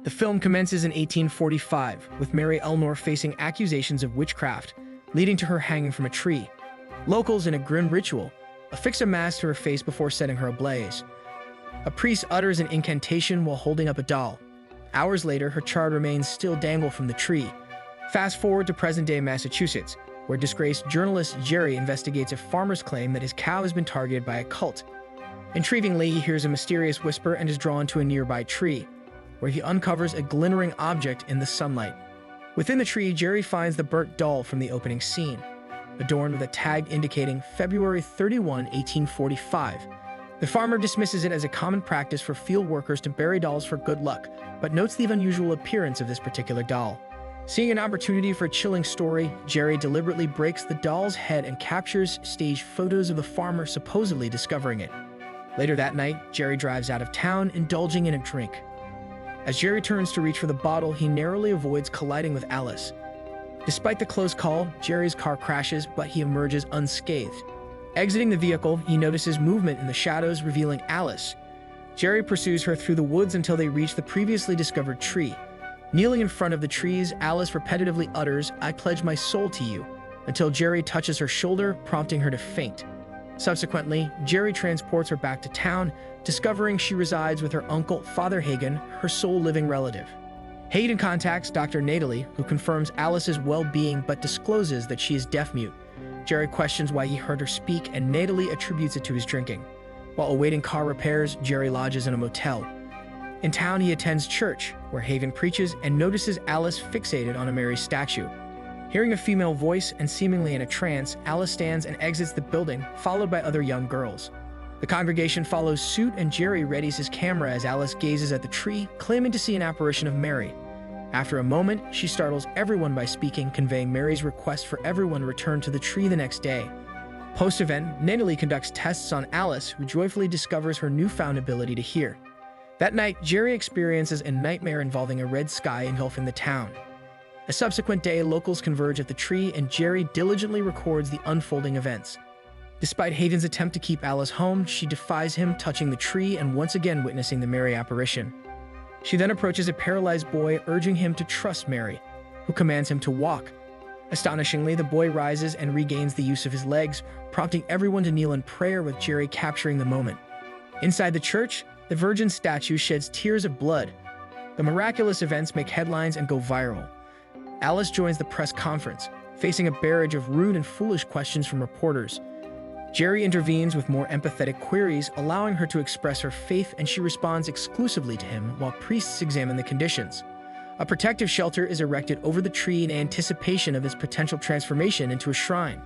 The film commences in 1845, with Mary Elnor facing accusations of witchcraft, leading to her hanging from a tree. Locals, in a grim ritual, affix a mask to her face before setting her ablaze. A priest utters an incantation while holding up a doll. Hours later, her charred remains still dangle from the tree. Fast forward to present-day Massachusetts, where disgraced journalist Jerry investigates a farmer's claim that his cow has been targeted by a cult. Intriguingly, he hears a mysterious whisper and is drawn to a nearby tree, where he uncovers a glimmering object in the sunlight. Within the tree, Jerry finds the burnt doll from the opening scene, adorned with a tag indicating February 31, 1845. The farmer dismisses it as a common practice for field workers to bury dolls for good luck, but notes the unusual appearance of this particular doll. Seeing an opportunity for a chilling story, Jerry deliberately breaks the doll's head and captures staged photos of the farmer supposedly discovering it. Later that night, Jerry drives out of town, indulging in a drink. As Jerry turns to reach for the bottle, he narrowly avoids colliding with Alice. Despite the close call, Jerry's car crashes, but he emerges unscathed. Exiting the vehicle, he notices movement in the shadows, revealing Alice. Jerry pursues her through the woods until they reach the previously discovered tree. Kneeling in front of the trees, Alice repetitively utters, "I pledge my soul to you," until Jerry touches her shoulder, prompting her to faint. Subsequently, Jerry transports her back to town, discovering she resides with her uncle, Father Hagen, her sole living relative. Hagen contacts Dr. Nathalie, who confirms Alice's well-being but discloses that she is deaf-mute. Jerry questions why he heard her speak, and Nathalie attributes it to his drinking. While awaiting car repairs, Jerry lodges in a motel. In town, he attends church, where Hagen preaches, and notices Alice fixated on a Mary statue. Hearing a female voice and seemingly in a trance, Alice stands and exits the building, followed by other young girls. The congregation follows suit, and Jerry readies his camera as Alice gazes at the tree, claiming to see an apparition of Mary. After a moment, she startles everyone by speaking, conveying Mary's request for everyone to return to the tree the next day. Post-event, Nathalie conducts tests on Alice, who joyfully discovers her newfound ability to hear. That night, Jerry experiences a nightmare involving a red sky engulfing the town. A subsequent day, locals converge at the tree, and Jerry diligently records the unfolding events. Despite Hagen's attempt to keep Alice home, she defies him, touching the tree and once again witnessing the Mary apparition. She then approaches a paralyzed boy, urging him to trust Mary, who commands him to walk. Astonishingly, the boy rises and regains the use of his legs, prompting everyone to kneel in prayer, with Jerry capturing the moment. Inside the church, the Virgin statue sheds tears of blood. The miraculous events make headlines and go viral. Alice joins the press conference, facing a barrage of rude and foolish questions from reporters. Jerry intervenes with more empathetic queries, allowing her to express her faith, and she responds exclusively to him while priests examine the conditions. A protective shelter is erected over the tree in anticipation of its potential transformation into a shrine.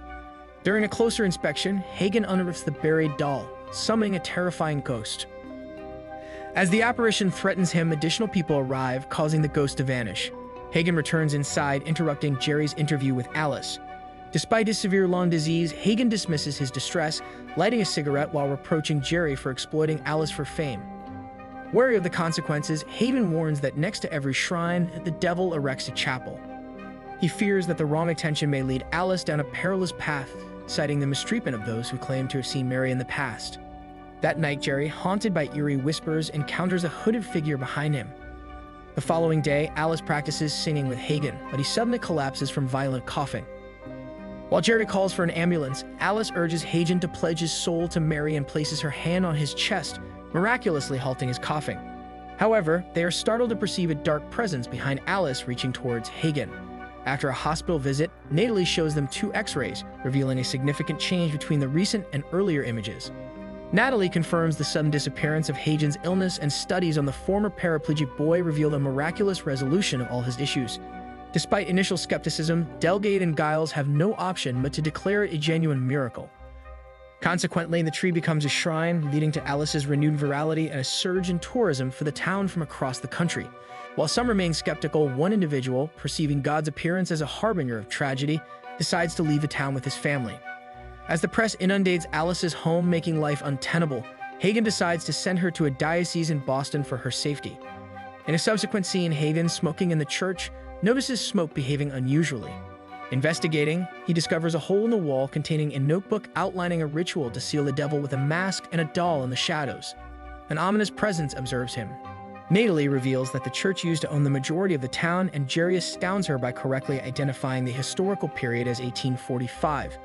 During a closer inspection, Hagen unearths the buried doll, summoning a terrifying ghost. As the apparition threatens him, additional people arrive, causing the ghost to vanish. Hagen returns inside, interrupting Jerry's interview with Alice. Despite his severe lung disease, Hagen dismisses his distress, lighting a cigarette while reproaching Jerry for exploiting Alice for fame. Wary of the consequences, Hagen warns that next to every shrine, the devil erects a chapel. He fears that the wrong attention may lead Alice down a perilous path, citing the mistreatment of those who claim to have seen Mary in the past. That night, Jerry, haunted by eerie whispers, encounters a hooded figure behind him. The following day, Alice practices singing with Hagen, but he suddenly collapses from violent coughing. While Jerry calls for an ambulance, Alice urges Hagen to pledge his soul to Mary and places her hand on his chest, miraculously halting his coughing. However, they are startled to perceive a dark presence behind Alice reaching towards Hagen. After a hospital visit, Nathalie shows them 2 X-rays, revealing a significant change between the recent and earlier images. Nathalie confirms the sudden disappearance of Hagen's illness, and studies on the former paraplegic boy reveal a miraculous resolution of all his issues. Despite initial skepticism, Delgate and Giles have no option but to declare it a genuine miracle. Consequently, the tree becomes a shrine, leading to Alice's renewed virality and a surge in tourism for the town from across the country. While some remain skeptical, one individual, perceiving God's appearance as a harbinger of tragedy, decides to leave the town with his family. As the press inundates Alice's home, making life untenable, Hagen decides to send her to a diocese in Boston for her safety. In a subsequent scene, Hagen, smoking in the church, notices smoke behaving unusually. Investigating, he discovers a hole in the wall containing a notebook outlining a ritual to seal the devil with a mask and a doll in the shadows. An ominous presence observes him. Natalie reveals that the church used to own the majority of the town, and Jerry astounds her by correctly identifying the historical period as 1845.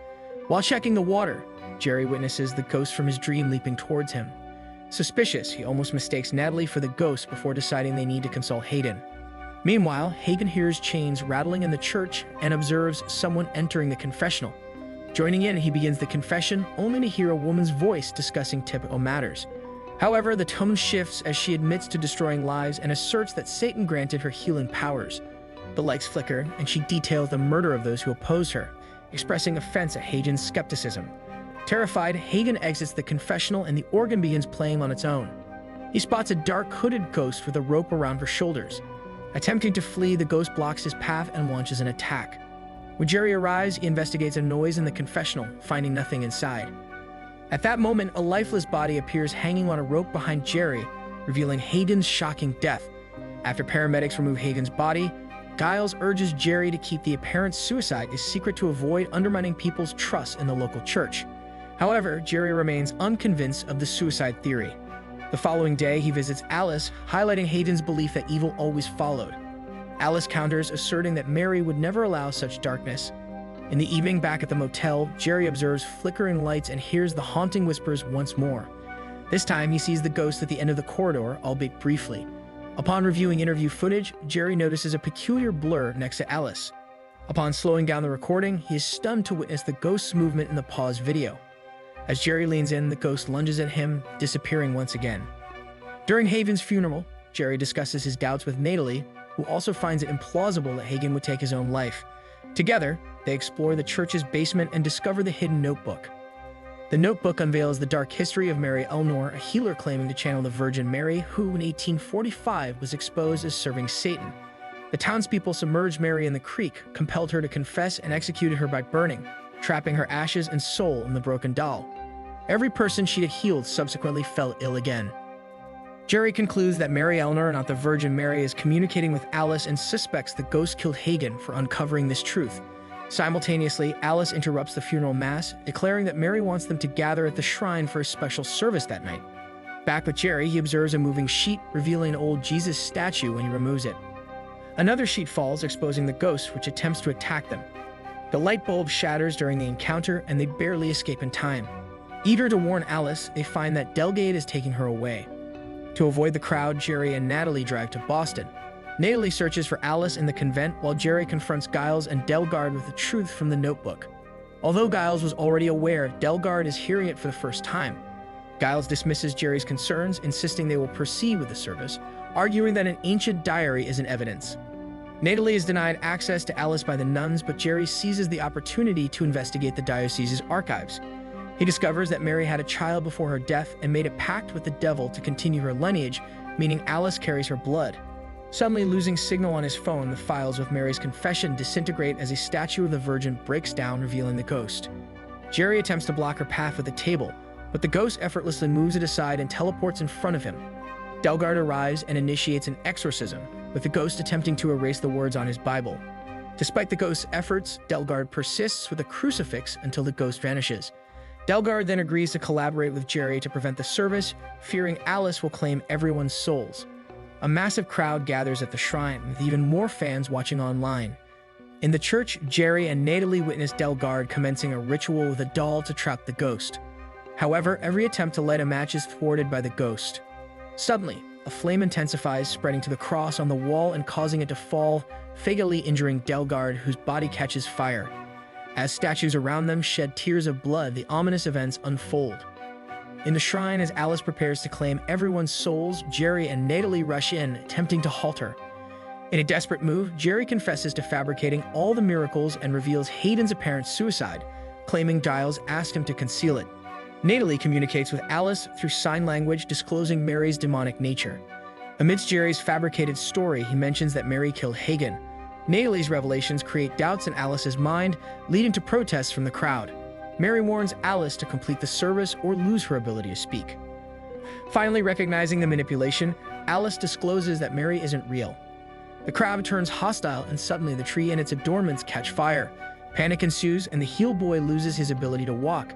While checking the water, Jerry witnesses the ghost from his dream leaping towards him. Suspicious, he almost mistakes Natalie for the ghost before deciding they need to consult Hayden. Meanwhile, Hagen hears chains rattling in the church and observes someone entering the confessional. Joining in, he begins the confession, only to hear a woman's voice discussing typical matters. However, the tone shifts as she admits to destroying lives and asserts that Satan granted her healing powers. The lights flicker, and she details the murder of those who oppose her, expressing offense at Hagen's skepticism. Terrified, Hagen exits the confessional and the organ begins playing on its own. He spots a dark, hooded ghost with a rope around her shoulders. Attempting to flee, the ghost blocks his path and launches an attack. When Jerry arrives, he investigates a noise in the confessional, finding nothing inside. At that moment, a lifeless body appears hanging on a rope behind Jerry, revealing Hagen's shocking death. After paramedics remove Hagen's body, Giles urges Jerry to keep the apparent suicide a secret to avoid undermining people's trust in the local church. However, Jerry remains unconvinced of the suicide theory. The following day, he visits Alice, highlighting Hagen's belief that evil always followed. Alice counters, asserting that Mary would never allow such darkness. In the evening, back at the motel, Jerry observes flickering lights and hears the haunting whispers once more. This time, he sees the ghost at the end of the corridor, albeit briefly. Upon reviewing interview footage, Jerry notices a peculiar blur next to Alice. Upon slowing down the recording, he is stunned to witness the ghost's movement in the paused video. As Jerry leans in, the ghost lunges at him, disappearing once again. During Hagen's funeral, Jerry discusses his doubts with Natalie, who also finds it implausible that Hagen would take his own life. Together, they explore the church's basement and discover the hidden notebook. The notebook unveils the dark history of Mary Elnor, a healer claiming to channel the Virgin Mary, who in 1845 was exposed as serving Satan. The townspeople submerged Mary in the creek, compelled her to confess, and executed her by burning, trapping her ashes and soul in the broken doll. Every person she had healed subsequently fell ill again. Jerry concludes that Mary Elnor, not the Virgin Mary, is communicating with Alice and suspects the ghost killed Hagen for uncovering this truth. Simultaneously, Alice interrupts the funeral mass, declaring that Mary wants them to gather at the shrine for a special service that night. Back with Jerry, he observes a moving sheet, revealing an old Jesus statue when he removes it. Another sheet falls, exposing the ghost, which attempts to attack them. The light bulb shatters during the encounter, and they barely escape in time. Eager to warn Alice, they find that Delgade is taking her away. To avoid the crowd, Jerry and Natalie drive to Boston. Natalie searches for Alice in the convent, while Jerry confronts Giles and Delgard with the truth from the notebook. Although Giles was already aware, Delgard is hearing it for the first time. Giles dismisses Jerry's concerns, insisting they will proceed with the service, arguing that an ancient diary is in evidence. Natalie is denied access to Alice by the nuns, but Jerry seizes the opportunity to investigate the diocese's archives. He discovers that Mary had a child before her death and made a pact with the devil to continue her lineage, meaning Alice carries her blood. Suddenly losing signal on his phone, the files with Mary's confession disintegrate as a statue of the Virgin breaks down, revealing the ghost. Jerry attempts to block her path with a table, but the ghost effortlessly moves it aside and teleports in front of him. Delgard arrives and initiates an exorcism, with the ghost attempting to erase the words on his Bible. Despite the ghost's efforts, Delgard persists with a crucifix until the ghost vanishes. Delgard then agrees to collaborate with Jerry to prevent the service, fearing Alice will claim everyone's souls. A massive crowd gathers at the shrine, with even more fans watching online. In the church, Jerry and Natalie witness Delgard commencing a ritual with a doll to trap the ghost. However, every attempt to light a match is thwarted by the ghost. Suddenly, a flame intensifies, spreading to the cross on the wall and causing it to fall, fatally injuring Delgard, whose body catches fire. As statues around them shed tears of blood, the ominous events unfold. In the shrine, as Alice prepares to claim everyone's souls, Jerry and Natalie rush in, attempting to halt her. In a desperate move, Jerry confesses to fabricating all the miracles and reveals Hayden's apparent suicide, claiming Giles asked him to conceal it. Natalie communicates with Alice through sign language, disclosing Mary's demonic nature. Amidst Jerry's fabricated story, he mentions that Mary killed Hagen. Natalie's revelations create doubts in Alice's mind, leading to protests from the crowd. Mary warns Alice to complete the service or lose her ability to speak. Finally, recognizing the manipulation, Alice discloses that Mary isn't real. The crowd turns hostile, and suddenly the tree and its adornments catch fire. Panic ensues, and the heel boy loses his ability to walk.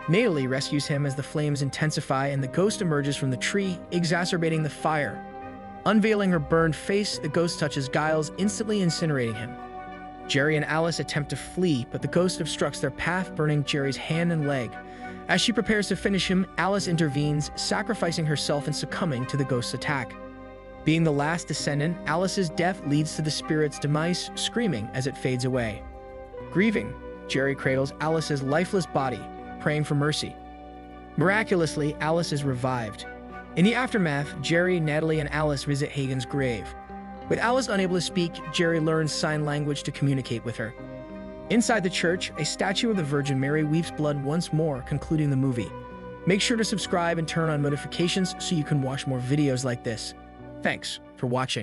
Natalie rescues him as the flames intensify and the ghost emerges from the tree, exacerbating the fire. Unveiling her burned face, the ghost touches Giles, instantly incinerating him. Jerry and Alice attempt to flee, but the ghost obstructs their path, burning Jerry's hand and leg. As she prepares to finish him, Alice intervenes, sacrificing herself and succumbing to the ghost's attack. Being the last descendant, Alice's death leads to the spirit's demise, screaming as it fades away. Grieving, Jerry cradles Alice's lifeless body, praying for mercy. Miraculously, Alice is revived. In the aftermath, Jerry, Natalie, and Alice visit Hagen's grave. With Alice unable to speak, Jerry learns sign language to communicate with her. Inside the church, a statue of the Virgin Mary weeps blood once more, concluding the movie. Make sure to subscribe and turn on notifications so you can watch more videos like this. Thanks for watching.